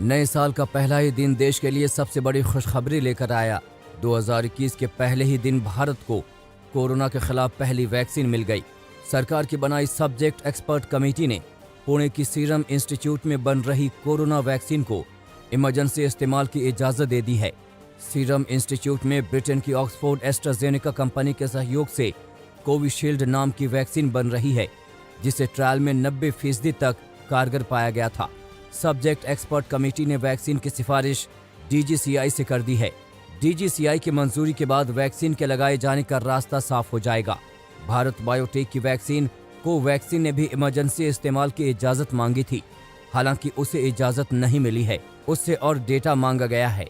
नए साल का पहला ही दिन देश के लिए सबसे बड़ी खुशखबरी लेकर आया। 2021 के पहले ही दिन भारत को कोरोना के खिलाफ पहली वैक्सीन मिल गई। सरकार की बनाई सब्जेक्ट एक्सपर्ट कमेटी ने पुणे की सीरम इंस्टीट्यूट में बन रही कोरोना वैक्सीन को इमरजेंसी इस्तेमाल की इजाज़त दे दी है। सीरम इंस्टीट्यूट में ब्रिटेन की ऑक्सफोर्ड एस्ट्राजेनेका कंपनी के सहयोग से कोविशील्ड नाम की वैक्सीन बन रही है, जिसे ट्रायल में 90% तक कारगर पाया गया था। सब्जेक्ट एक्सपर्ट कमेटी ने वैक्सीन की सिफारिश DGCI से कर दी है। DGCI की मंजूरी के बाद वैक्सीन के लगाए जाने का रास्ता साफ हो जाएगा। भारत बायोटेक की वैक्सीन कोवैक्सीन ने भी इमरजेंसी इस्तेमाल की इजाज़त मांगी थी, हालांकि उसे इजाज़त नहीं मिली है, उससे और डेटा मांगा गया है।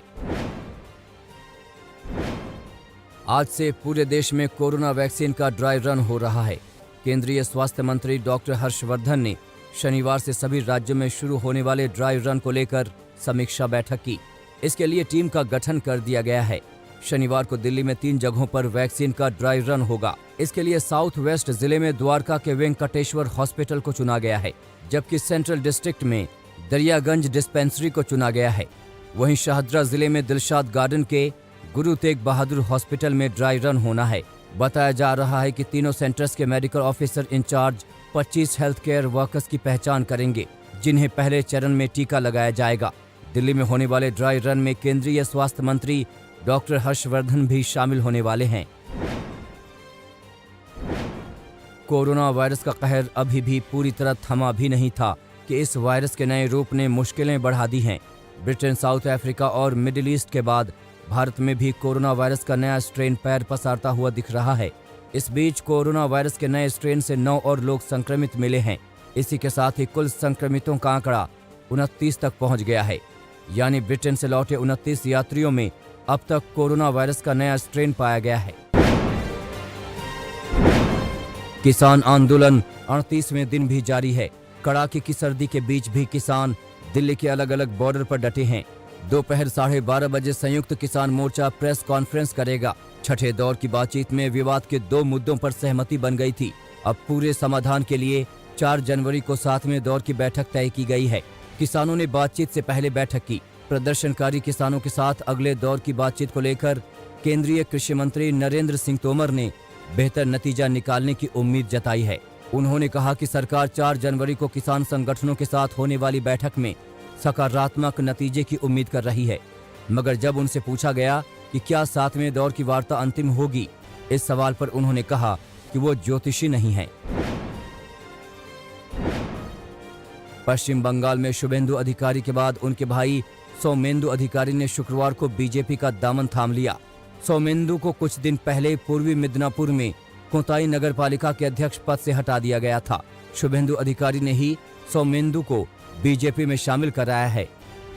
आज से पूरे देश में कोरोना वैक्सीन का ड्राई रन हो रहा है। केंद्रीय स्वास्थ्य मंत्री डॉक्टर हर्षवर्धन ने शनिवार से सभी राज्यों में शुरू होने वाले ड्राई रन को लेकर समीक्षा बैठक की। इसके लिए टीम का गठन कर दिया गया है। शनिवार को दिल्ली में 3 जगहों पर वैक्सीन का ड्राई रन होगा। इसके लिए साउथ वेस्ट जिले में द्वारका के वेंकटेश्वर हॉस्पिटल को चुना गया है, जबकि सेंट्रल डिस्ट्रिक्ट में दरियागंज डिस्पेंसरी को चुना गया है। वहीं शाहदरा जिले में दिलशाद गार्डन के गुरु तेग बहादुर हॉस्पिटल में ड्राई रन होना है। बताया जा रहा है कि तीनों सेंटर्स के medical officer incharge 25 health care workers की पहचान करेंगे, जिन्हें पहले चरण में टीका लगाया जाएगा। दिल्ली में होने वाले ड्राई रन में केंद्रीय स्वास्थ्य मंत्री डॉक्टर हर्षवर्धन भी शामिल होने वाले हैं। कोरोना वायरस का कहर अभी भी पूरी तरह थमा भी नहीं था कि इस वायरस के नए रूप ने मुश्किलें बढ़ा दी हैं। ब्रिटेन, साउथ अफ्रीका और मिडिल ईस्ट के बाद भारत में भी कोरोना वायरस का नया स्ट्रेन पैर पसारता हुआ दिख रहा है। इस बीच कोरोना वायरस के नए स्ट्रेन से 9 और लोग संक्रमित मिले हैं। इसी के साथ ही कुल संक्रमितों का आंकड़ा 29 तक पहुंच गया है। यानी ब्रिटेन से लौटे 29 यात्रियों में अब तक कोरोना वायरस का नया स्ट्रेन पाया गया है। किसान आंदोलन 38वें दिन भी जारी है। कड़ाके की सर्दी के बीच भी किसान दिल्ली के अलग अलग बॉर्डर पर डटे हैं। दोपहर 12:30 बजे संयुक्त किसान मोर्चा प्रेस कॉन्फ्रेंस करेगा। छठे दौर की बातचीत में विवाद के 2 मुद्दों पर सहमति बन गई थी। अब पूरे समाधान के लिए 4 जनवरी को 7वें दौर की बैठक तय की गई है। किसानों ने बातचीत से पहले बैठक की। प्रदर्शनकारी किसानों के साथ अगले दौर की बातचीत को लेकर केंद्रीय कृषि मंत्री नरेंद्र सिंह तोमर ने बेहतर नतीजा निकालने की उम्मीद जताई है। उन्होंने कहा कि सरकार 4 जनवरी को किसान संगठनों के साथ होने वाली बैठक में सकारात्मक नतीजे की उम्मीद कर रही है। मगर जब उनसे पूछा गया कि क्या 7वें दौर की वार्ता अंतिम होगी, इस सवाल पर उन्होंने कहा कि वो ज्योतिषी नहीं है। पश्चिम बंगाल में शुभेंदु अधिकारी के बाद उनके भाई सौमेंदु अधिकारी ने शुक्रवार को बीजेपी का दामन थाम लिया। सौमेंदु को कुछ दिन पहले पूर्वी मिदनापुर में कोताई नगर पालिका के अध्यक्ष पद से हटा दिया गया था। शुभेंदु अधिकारी ने ही सौमेंदु को बीजेपी में शामिल कराया है।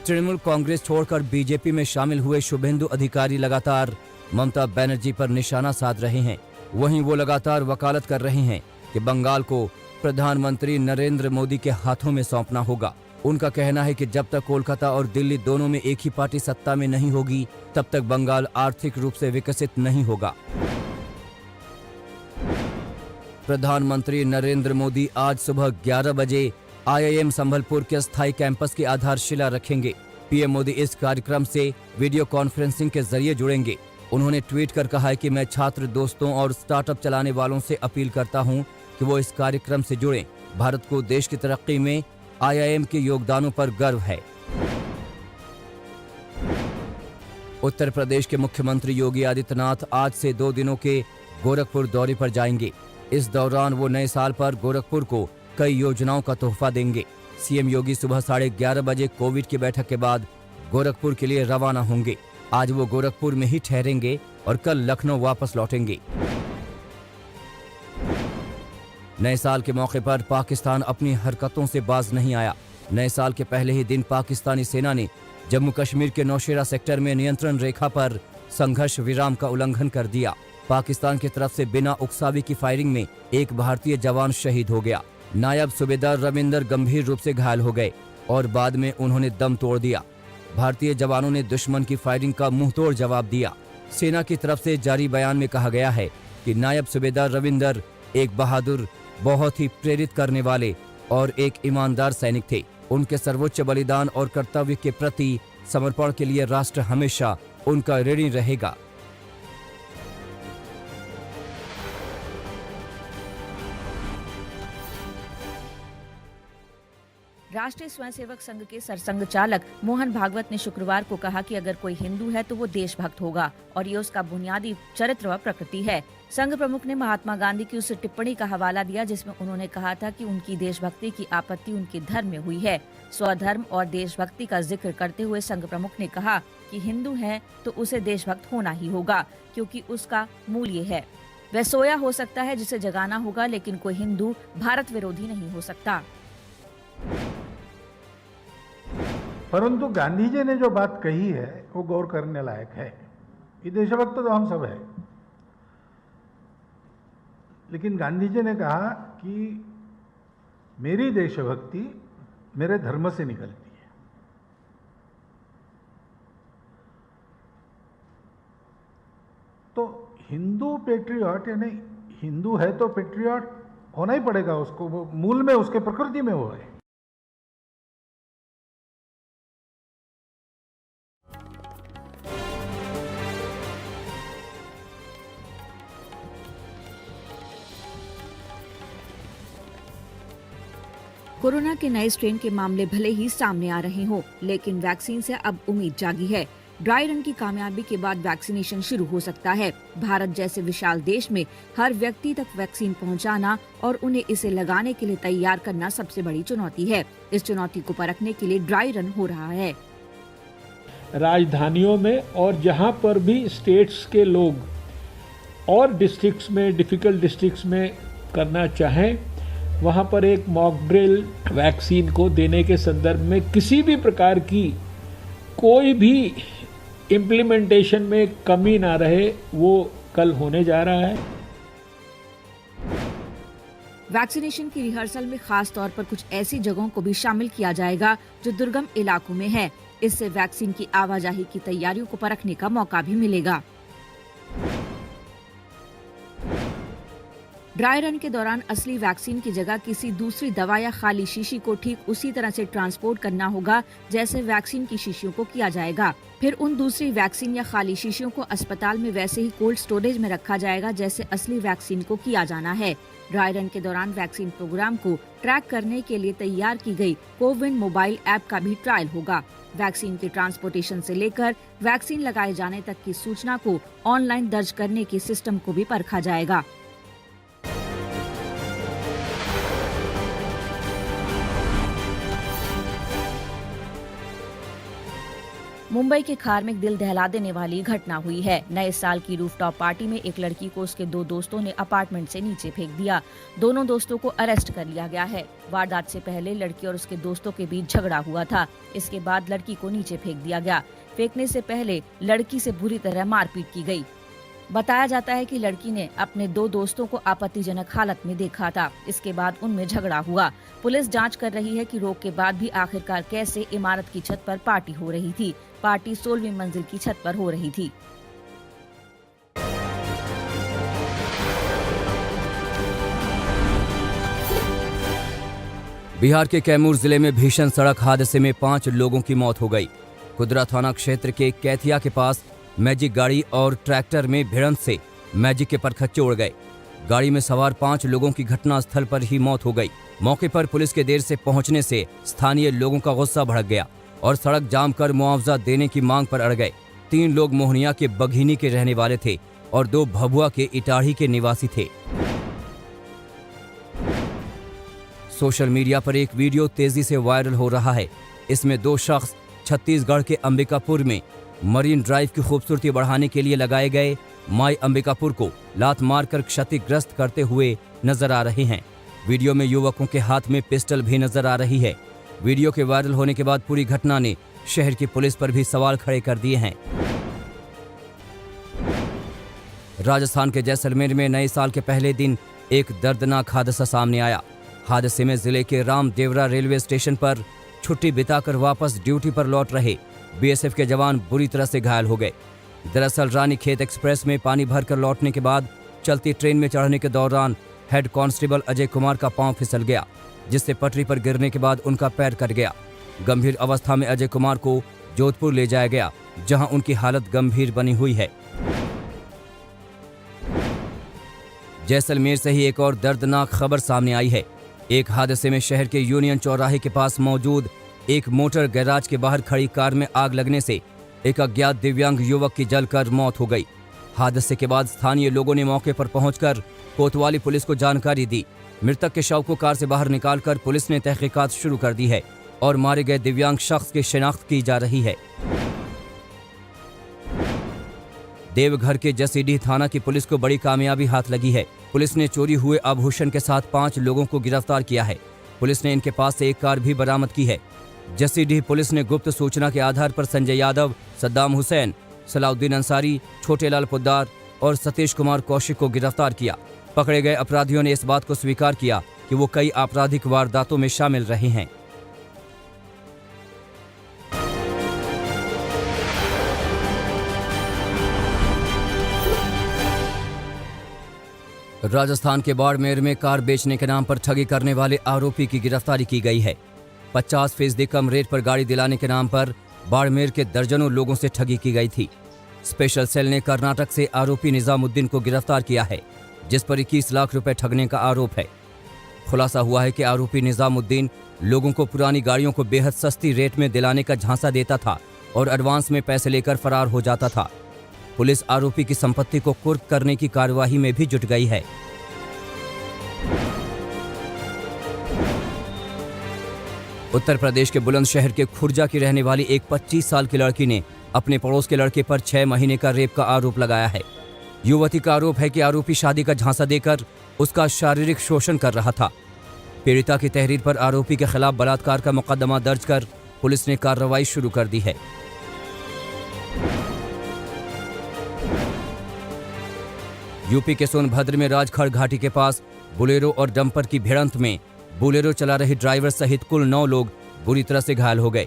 तृणमूल कांग्रेस छोड़कर बीजेपी में शामिल हुए शुभेंदु अधिकारी लगातार ममता बनर्जी पर निशाना साध रहे हैं। वहीं वो लगातार वकालत कर रहे हैं कि बंगाल को प्रधानमंत्री नरेंद्र मोदी के हाथों में सौंपना होगा। उनका कहना है कि जब तक कोलकाता और दिल्ली दोनों में एक ही पार्टी सत्ता में नहीं होगी, तब तक बंगाल आर्थिक रूप से विकसित नहीं होगा। प्रधानमंत्री नरेंद्र मोदी आज सुबह 11 बजे IIM संबलपुर के स्थायी कैंपस की आधारशिला रखेंगे। पीएम मोदी इस कार्यक्रम से वीडियो कॉन्फ्रेंसिंग के जरिए जुड़ेंगे। उन्होंने ट्वीट कर कहा है कि मैं छात्र दोस्तों और स्टार्टअप चलाने वालों से अपील करता हूं कि वो इस कार्यक्रम से जुड़ें। भारत को देश की तरक्की में IIM के योगदानों पर गर्व है। उत्तर प्रदेश के मुख्यमंत्री योगी आदित्यनाथ आज से 2 दिनों के गोरखपुर दौरे पर जाएंगे। इस दौरान वो नए साल पर गोरखपुर को कई योजनाओं का तोहफा देंगे। सीएम योगी सुबह 11:30 बजे कोविड की बैठक के बाद गोरखपुर के लिए रवाना होंगे। आज वो गोरखपुर में ही ठहरेंगे और कल लखनऊ वापस लौटेंगे। नए साल के मौके पर पाकिस्तान अपनी हरकतों से बाज नहीं आया। नए साल के पहले ही दिन पाकिस्तानी सेना ने जम्मू कश्मीर के नौशेरा सेक्टर में नियंत्रण रेखा पर संघर्ष विराम का उल्लंघन कर दिया। पाकिस्तान की तरफ से बिना उकसावे की फायरिंग में एक भारतीय जवान शहीद हो गया। नायब सूबेदार रविंदर गंभीर रूप से घायल हो गए और बाद में उन्होंने दम तोड़ दिया। भारतीय जवानों ने दुश्मन की फायरिंग का मुंहतोड़ जवाब दिया। सेना की तरफ से जारी बयान में कहा गया है कि नायब सूबेदार रविंदर एक बहादुर, बहुत ही प्रेरित करने वाले और एक ईमानदार सैनिक थे। उनके सर्वोच्च बलिदान और कर्तव्य के प्रति समर्पण के लिए राष्ट्र हमेशा उनका ऋणी रहेगा। राष्ट्रीय स्वयंसेवक संघ के सरसंघ चालक मोहन भागवत ने शुक्रवार को कहा कि अगर कोई हिंदू है तो वो देशभक्त होगा और ये उसका बुनियादी चरित्र व प्रकृति है। संघ प्रमुख ने महात्मा गांधी की उस टिप्पणी का हवाला दिया जिसमें उन्होंने कहा था कि उनकी देशभक्ति की आपत्ति उनके धर्म में हुई है। स्वधर्म और देशभक्ति का जिक्र करते हुए संघ प्रमुख ने कहा कि हिंदू है तो उसे देशभक्त होना ही होगा, क्योंकि उसका मूल ये है। वह सोया हो सकता है जिसे जगाना होगा, लेकिन कोई हिंदू भारत विरोधी नहीं हो सकता। परंतु गांधी जी ने जो बात कही है वो गौर करने लायक है। ये देशभक्त तो हम सब है, लेकिन गांधी जी ने कहा कि मेरी देशभक्ति मेरे धर्म से निकलती है। तो हिंदू पेट्रियट, यानी हिंदू है तो पेट्रियट होना ही पड़ेगा उसको, वो मूल में उसके प्रकृति में वो है। कोरोना के नए स्ट्रेन के मामले भले ही सामने आ रहे हों, लेकिन वैक्सीन से अब उम्मीद जागी है। ड्राई रन की कामयाबी के बाद वैक्सीनेशन शुरू हो सकता है। भारत जैसे विशाल देश में हर व्यक्ति तक वैक्सीन पहुंचाना और उन्हें इसे लगाने के लिए तैयार करना सबसे बड़ी चुनौती है। इस चुनौती को परखने के लिए ड्राई रन हो रहा है। राजधानियों में और जहां पर भी स्टेट्स के लोग और डिस्ट्रिक्ट्स में, डिफिकल्ट डिस्ट्रिक्ट्स में करना चाहें, वहां पर एक मॉक ड्रिल वैक्सीन को देने के संदर्भ में किसी भी प्रकार की कोई भी इम्प्लीमेंटेशन में कमी ना रहे, वो कल होने जा रहा है। वैक्सीनेशन की रिहर्सल में खास तौर पर कुछ ऐसी जगहों को भी शामिल किया जाएगा जो दुर्गम इलाकों में है। इससे वैक्सीन की आवाजाही की तैयारियों को परखने का मौका भी मिलेगा। ड्राई रन के दौरान असली वैक्सीन की जगह किसी दूसरी दवा या खाली शीशी को ठीक उसी तरह से ट्रांसपोर्ट करना होगा जैसे वैक्सीन की शीशियों को किया जाएगा। फिर उन दूसरी वैक्सीन या खाली शीशियों को अस्पताल में वैसे ही कोल्ड स्टोरेज में रखा जाएगा जैसे असली वैक्सीन को किया जाना है। ड्राई रन के दौरान वैक्सीन प्रोग्राम को ट्रैक करने के लिए तैयार की गई कोविन मोबाइल ऐप का भी ट्रायल होगा। वैक्सीन के ट्रांसपोर्टेशन से लेकर वैक्सीन लगाए जाने तक की सूचना को ऑनलाइन दर्ज करने के सिस्टम को भी परखा जाएगा। मुंबई के खार में एक दिल दहला देने वाली घटना हुई है। नए साल की रूफटॉप पार्टी में एक लड़की को उसके दो दोस्तों ने अपार्टमेंट से नीचे फेंक दिया। दोनों दोस्तों को अरेस्ट कर लिया गया है। वारदात से पहले लड़की और उसके दोस्तों के बीच झगड़ा हुआ था। इसके बाद लड़की को नीचे फेंक दिया गया। फेंकने से पहले लड़की से बुरी तरह मारपीट की गई। बताया जाता है कि लड़की ने अपने दो दोस्तों को आपत्तिजनक हालत में देखा था। इसके बाद उनमें झगड़ा हुआ। पुलिस जांच कर रही है कि रोक के बाद भी आखिरकार कैसे इमारत की छत पर पार्टी हो रही थी। पार्टी 16वीं मंजिल की छत पर हो रही थी। बिहार के कैमूर जिले में भीषण सड़क हादसे में 5 लोगों की मौत हो गई। कुदरा थाना क्षेत्र के कैथिया के पास मैजिक गाड़ी और ट्रैक्टर में भिड़ंत से मैजिक के परखच्चे उड़ गए। गाड़ी में सवार 5 लोगों की घटनास्थल पर ही मौत हो गई। मौके पर पुलिस के देर से पहुंचने से स्थानीय लोगों का गुस्सा भड़क गया और सड़क जाम कर मुआवजा देने की मांग पर अड़ गए। 3 लोग मोहनिया के बघीनी के रहने वाले थे और 2 भभुआ के इटाढ़ी के निवासी थे। सोशल मीडिया पर एक वीडियो तेजी से वायरल हो रहा है। इसमें 2 शख्स छत्तीसगढ़ के अंबिकापुर में मरीन ड्राइव की खूबसूरती बढ़ाने के लिए लगाए गए माई अंबिकापुर को लात मारकर क्षतिग्रस्त करते हुए नजर आ रहे हैं। वीडियो में युवकों के हाथ में पिस्टल भी नजर आ रही है। वीडियो के वायरल होने के बाद पूरी घटना ने शहर की पुलिस पर भी सवाल खड़े कर दिए हैं। राजस्थान के जैसलमेर में नए साल के पहले दिन एक दर्दनाक हादसा सामने आया। हादसे में जिले के रामदेवरा रेलवे स्टेशन पर छुट्टी बिताकर वापस ड्यूटी पर लौट रहे बीएसएफ के जवान बुरी तरह से घायल हो गए। दरअसल रानीखेत एक्सप्रेस में पानी भरकर लौटने के बाद चलती ट्रेन में चढ़ने के दौरान हेड कांस्टेबल अजय कुमार का पांव फिसल गया। जिससे पटरी पर गिरने के बाद उनका पैर कट गया। गंभीर अवस्था में अजय कुमार को जोधपुर ले जाया गया, जहां उनकी हालत गंभीर बनी हुई है। जैसलमेर से ही एक और दर्दनाक खबर सामने आई है। एक हादसे में शहर के यूनियन चौराहे के पास मौजूद एक मोटर गैराज के बाहर खड़ी कार में आग लगने से एक अज्ञात दिव्यांग युवक की जलकर मौत हो गई। हादसे के बाद स्थानीय लोगों ने मौके पर पहुंचकर कोतवाली पुलिस को जानकारी दी। मृतक के शव को कार से बाहर निकालकर पुलिस ने तहकीकात शुरू कर दी है और मारे गए दिव्यांग शख्स की शिनाख्त की जा रही है। देवघर के जसीडीह थाना की पुलिस को बड़ी कामयाबी हाथ लगी है। पुलिस ने चोरी हुए आभूषण के साथ 5 लोगों को गिरफ्तार किया है। पुलिस ने इनके पास से एक कार भी बरामद की है। जसीडीह पुलिस ने गुप्त सूचना के आधार पर संजय यादव, सद्दाम हुसैन, सलाउद्दीन अंसारी, छोटेलाल पोद्दार और सतीश कुमार कौशिक को गिरफ्तार किया। पकड़े गए अपराधियों ने इस बात को स्वीकार किया कि वो कई आपराधिक वारदातों में शामिल रहे हैं। राजस्थान के बाड़मेर में कार बेचने के नाम पर ठगी करने वाले आरोपी की गिरफ्तारी की गई है। 50% कम रेट पर गाड़ी दिलाने के नाम पर बाड़मेर के दर्जनों लोगों से ठगी की गई थी। स्पेशल सेल ने कर्नाटक से आरोपी निजामुद्दीन को गिरफ्तार किया है, जिस पर 21 लाख रुपए ठगने का आरोप है। खुलासा हुआ है कि आरोपी निजामुद्दीन लोगों को पुरानी गाड़ियों को बेहद सस्ती रेट में दिलाने का झांसा देता था और एडवांस में पैसे लेकर फरार हो जाता था। पुलिस आरोपी की संपत्ति को कुर्क करने की कार्यवाही में भी जुट गई है। उत्तर प्रदेश के बुलंदशहर के खुर्जा की रहने वाली एक 25 साल की लड़की ने अपने पड़ोस के लड़के पर 6 महीने का रेप का आरोप लगाया है। युवती का आरोप है कि आरोपी शादी का झांसा देकर उसका शारीरिक शोषण कर रहा था। पीड़िता की तहरीर पर आरोपी के खिलाफ बलात्कार का मुकदमा दर्ज कर पुलिस ने कार्रवाई शुरू कर दी है। यूपी के सोनभद्र में राजखड़ घाटी के पास बोलेरो और डंपर की भिड़ंत में बोलेरो चला रहे ड्राइवर सहित कुल 9 लोग बुरी तरह से घायल हो गए।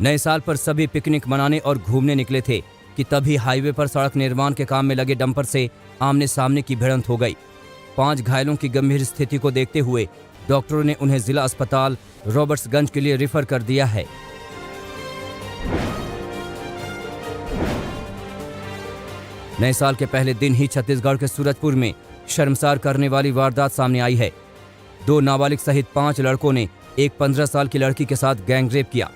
नए साल पर सभी पिकनिक मनाने और घूमने निकले थे कि तभी हाईवे पर सड़क निर्माण के काम में लगे डंपर से आमने सामने की भिड़ंत हो गई। 5 घायलों की गंभीर स्थिति को देखते हुए डॉक्टरों ने उन्हें जिला अस्पताल रॉबर्ट्सगंज के लिए रेफर कर दिया है। नए साल के पहले दिन ही छत्तीसगढ़ के सूरजपुर में शर्मसार करने वाली वारदात सामने आई है। 2 नाबालिग सहित 5 लड़कों ने एक 15 साल की लड़की के साथ गैंगरेप किया।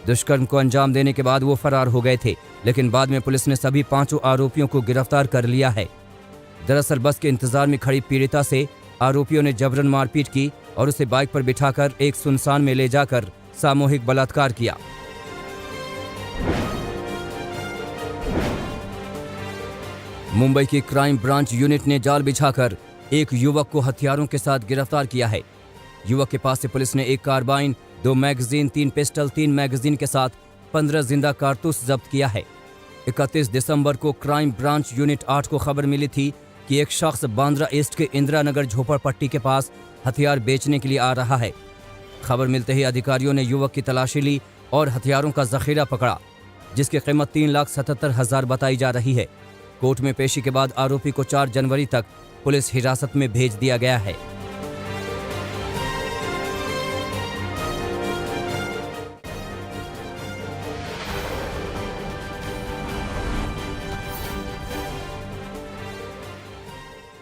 दुष्कर्म को अंजाम देने के बाद वो फरार हो गए थे, लेकिन बाद में पुलिस ने सभी 5 आरोपियों को गिरफ्तार कर लिया है। दरअसल बस के इंतजार में खड़ी पीड़िता से आरोपियों ने जबरन मारपीट की और उसे बाइक पर बिठाकर एक सुनसान में ले जाकर सामूहिक बलात्कार किया। मुंबई की क्राइम ब्रांच यूनिट ने जाल बिछाकर एक युवक को हथियारों के साथ गिरफ्तार किया है। युवक के पास से पुलिस ने एक कार्बाइन, 2 मैगजीन, 3 पिस्टल, 3 मैगजीन के साथ 15 जिंदा कारतूस जब्त किया है। 31 दिसंबर को क्राइम ब्रांच यूनिट 8 को खबर मिली थी कि एक शख्स बांद्रा ईस्ट के इंदिरा नगर झोपड़पट्टी के पास हथियार बेचने के लिए आ रहा है। खबर मिलते ही अधिकारियों ने युवक की तलाशी ली और हथियारों का जखीरा पकड़ा, जिसकी कीमत 3,77,000 बताई जा रही है। कोर्ट में पेशी के बाद आरोपी को 4 जनवरी तक पुलिस हिरासत में भेज दिया गया है।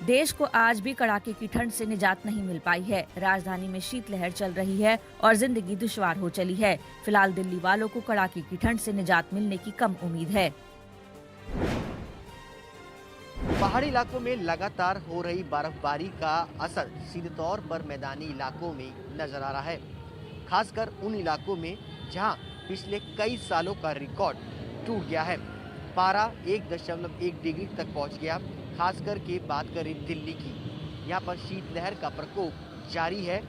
देश को आज भी कड़ाके की ठंड से निजात नहीं मिल पाई है। राजधानी में शीतलहर चल रही है और जिंदगी दुश्वार हो चली है। फिलहाल दिल्ली वालों को कड़ाके की ठंड से निजात मिलने की कम उम्मीद है। पहाड़ी इलाकों में लगातार हो रही बर्फबारी का असर सीधे तौर पर मैदानी इलाकों में नजर आ रहा है, खासकर उन इलाकों में जहां पिछले कई सालों का रिकॉर्ड टूट गया है। पारा 1.1 डिग्री तक पहुंच गया। खासकर के बात करें दिल्ली की, यहां पर शीतलहर का प्रकोप जारी है।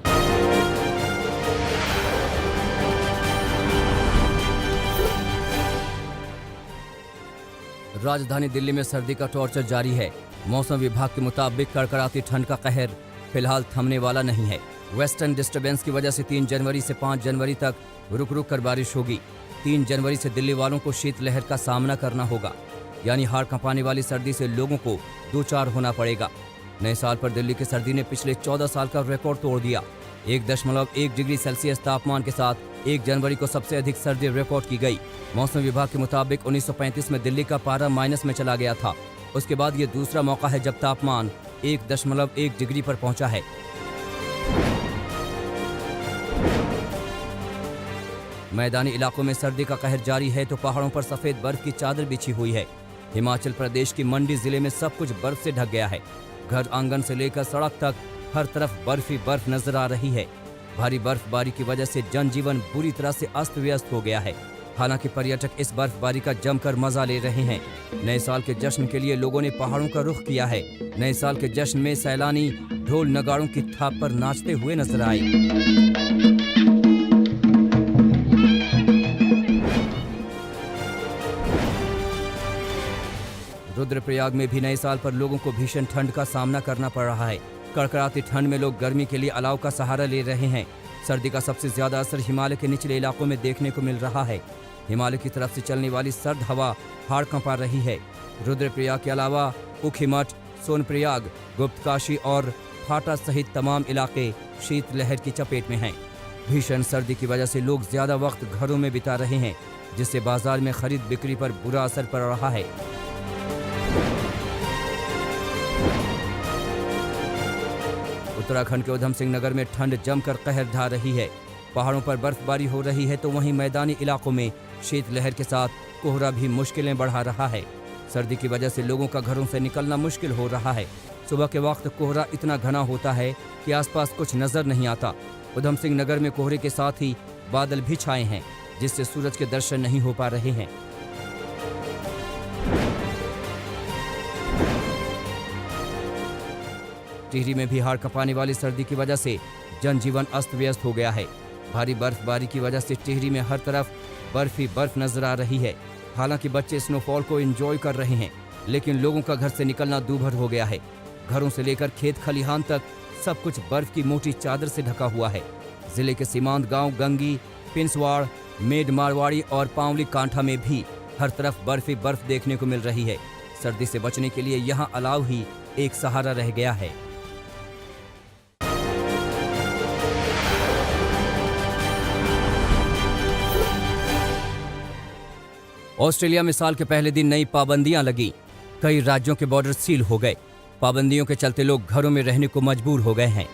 राजधानी दिल्ली में सर्दी का टॉर्चर जारी है। मौसम विभाग के मुताबिक कड़कड़ाती ठंड का कहर फिलहाल थमने वाला नहीं है। वेस्टर्न डिस्टर्बेंस की वजह से 3 जनवरी से 5 जनवरी तक रुक रुक कर बारिश होगी। 3 जनवरी से दिल्ली वालों को शीतलहर का सामना करना होगा, यानी हाड़ कंपाने वाली सर्दी से लोगों को दो चार होना पड़ेगा। नए साल पर दिल्ली की सर्दी ने पिछले 14 साल का रिकॉर्ड तोड़ दिया। 1.1 डिग्री सेल्सियस तापमान के साथ 1 जनवरी को सबसे अधिक सर्दी रिकॉर्ड की गई। मौसम विभाग के मुताबिक 1935 में दिल्ली का पारा माइनस में चला गया था। उसके बाद ये दूसरा मौका है जब तापमान 1.1 डिग्री पर पहुंचा है। मैदानी इलाकों में सर्दी का कहर जारी है तो पहाड़ों पर सफेद बर्फ की चादर बिछी हुई है। हिमाचल प्रदेश की मंडी जिले में सब कुछ बर्फ से ढक गया है। घर आंगन से लेकर सड़क तक हर तरफ बर्फ ही बर्फ नजर आ रही है। भारी बर्फबारी की वजह से जनजीवन बुरी तरह से अस्त व्यस्त हो गया है। हालांकि पर्यटक इस बर्फबारी का जमकर मजा ले रहे हैं। नए साल के जश्न के लिए लोगों ने पहाड़ों का रुख किया है। नए साल के जश्न में सैलानी ढोल नगाड़ों की थाप पर नाचते हुए नजर आए। रुद्रप्रयाग में भी नए साल पर लोगों को भीषण ठंड का सामना करना पड़ रहा है। कड़कड़ाती ठंड में लोग गर्मी के लिए अलाव का सहारा ले रहे हैं। सर्दी का सबसे ज्यादा असर हिमालय के निचले इलाकों में देखने को मिल रहा है। हिमालय की तरफ से चलने वाली सर्द हवा हाड़ कंपा रही है। रुद्रप्रयाग के अलावा ऊखीमठ, सोनप्रयाग, गुप्तकाशी और फाटा सहित तमाम इलाके शीतलहर की चपेट में हैं। भीषण सर्दी की वजह से लोग ज्यादा वक्त घरों में बिता रहे हैं, जिससे बाजार में खरीद बिक्री पर बुरा असर पड़ रहा है। उत्तराखंड के उधम सिंह नगर में ठंड जमकर कहर ढा रही है। पहाड़ों पर बर्फबारी हो रही है तो वहीं मैदानी इलाकों में शीतलहर के साथ कोहरा भी मुश्किलें बढ़ा रहा है। सर्दी की वजह से लोगों का घरों से निकलना मुश्किल हो रहा है। सुबह के वक्त कोहरा इतना घना होता है कि आसपास कुछ नजर नहीं आता। उधम सिंह नगर में कोहरे के साथ ही बादल भी छाए हैं, जिससे सूरज के दर्शन नहीं हो पा रहे हैं। टिहरी में भी हाड़ कंपाने वाली सर्दी की वजह से जनजीवन अस्त व्यस्त हो गया है। भारी बर्फबारी की वजह से टिहरी में हर तरफ बर्फ ही बर्फ नजर आ रही है। हालांकि बच्चे स्नोफॉल को एंजॉय कर रहे हैं, लेकिन लोगों का घर से निकलना दूभर हो गया है। घरों से लेकर खेत खलिहान तक सब कुछ बर्फ की मोटी चादर से ढका हुआ है। जिले के सीमांत गांव गंगी, पिंसवाड़, मेड मारवाड़ी और पावली कांठा में भी हर तरफ बर्फ ही बर्फ देखने को मिल रही है। सर्दी से बचने के लिए यहाँ अलाव ही एक सहारा रह गया है। ऑस्ट्रेलिया में साल के पहले दिन नई पाबंदियां लगी। कई राज्यों के बॉर्डर सील हो गए। पाबंदियों के चलते लोग घरों में रहने को मजबूर हो गए हैं।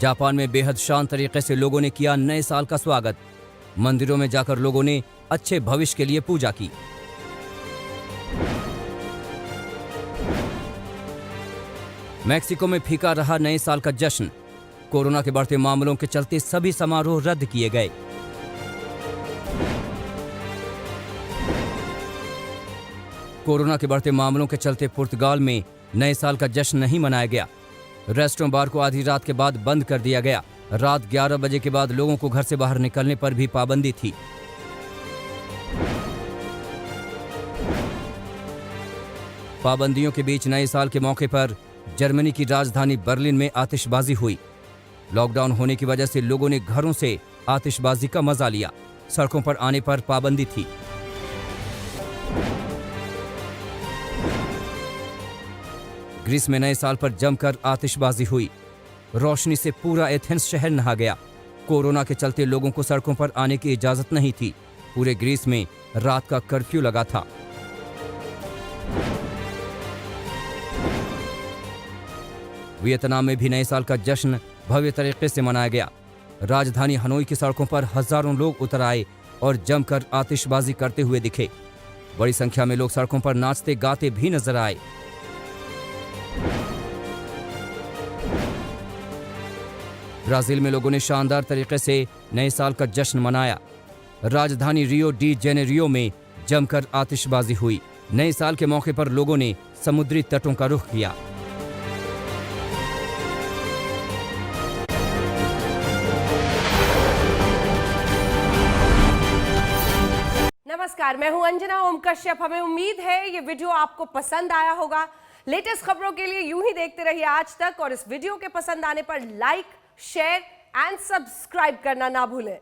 जापान में बेहद शांत तरीके से लोगों ने किया नए साल का स्वागत। मंदिरों में जाकर लोगों ने अच्छे भविष्य के लिए पूजा की। मैक्सिको में फीका रहा नए साल का जश्न। कोरोना के बढ़ते मामलों के चलते सभी समारोह रद्द किए गए। कोरोना के बढ़ते मामलों के चलते पुर्तगाल में नए साल का जश्न नहीं मनाया गया। रेस्टोरेंट बार को आधी रात के बाद बंद कर दिया गया। रात 11 बजे के बाद लोगों को घर से बाहर निकलने पर भी पाबंदी थी। पाबंदियों के बीच नए साल के मौके पर जर्मनी की राजधानी बर्लिन में आतिशबाजी हुई। लॉकडाउन होने की वजह से लोगों ने घरों से आतिशबाजी का मजा लिया। सड़कों पर आने पर पाबंदी थी। ग्रीस में नए साल पर जमकर आतिशबाजी हुई। रोशनी से पूरा एथेंस शहर नहा गया। कोरोना के चलते लोगों को सड़कों पर आने की इजाजत नहीं थी। पूरे ग्रीस में रात का कर्फ्यू लगा था। वियतनाम में भी नए साल का जश्न भव्य तरीके से मनाया गया। राजधानी हनोई की सड़कों पर हजारों लोग उतर आए और जमकर आतिशबाजी करते हुए दिखे। बड़ी संख्या में लोग सड़कों पर नाचते गाते भी नजर आए। ब्राजील में लोगों ने शानदार तरीके से नए साल का जश्न मनाया। राजधानी रियो डी जेनेरियो में जमकर आतिशबाजी हुई। नए साल के मौके पर लोगों ने समुद्री तटों का रुख किया। नमस्कार, मैं हूं अंजना ओम कश्यप। हमें उम्मीद है ये वीडियो आपको पसंद आया होगा। लेटेस्ट खबरों के लिए यूं ही देखते रहिए आज तक और इस वीडियो के पसंद आने पर लाइक, शेयर एंड सब्सक्राइब करना ना भूलें।